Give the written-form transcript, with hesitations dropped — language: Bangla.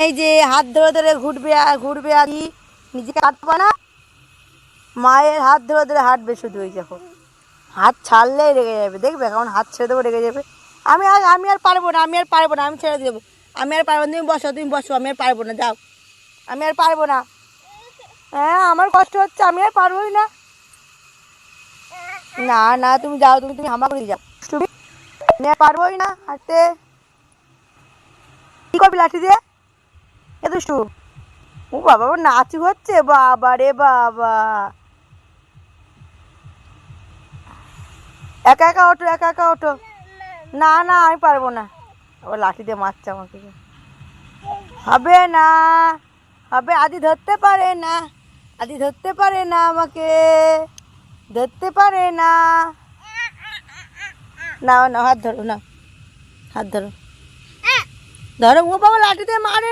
এই যে হাত ধরে ধরে ঘুরবে আর নিজেকে হাঁটবা না, মায়ের হাত ধরে ধরে হাঁটবে শুধু। ওই দেখো হাত ছাড়লেই রেগে যাবে, দেখবে এখন হাত ছেড়ে দেবো রেগে যাবে। আমি আর পারবো না, আমি ছেড়ে দেবো। আমি আর পারবো না, তুমি বসো, আমি আর পারবো না, যাও। আমি আর পারবো না। হ্যাঁ আমার কষ্ট হচ্ছে, আমি আর পারবোই না। না না তুমি যাও, তুমি হামা করে যাও। আমি আর পারবোই না হাঁটতে। কি করবি লাঠি দিয়ে? এ দুষ্টু। ও বাবা, নাচু হচ্ছে, বাবা রে বাবা। একা একা ওঠো, একা একা ওঠো। না না আমি পারবো না। আবার লাঠি দিয়ে মারছে আমাকে। হবে না, হবে। আদি ধরতে পারে না, আদি ধরতে পারে না আমাকে, ধরতে পারে না। না না হাত ধরো, না হাত ধরো, ধরো। ও বাবা লাঠি দিয়ে মারে।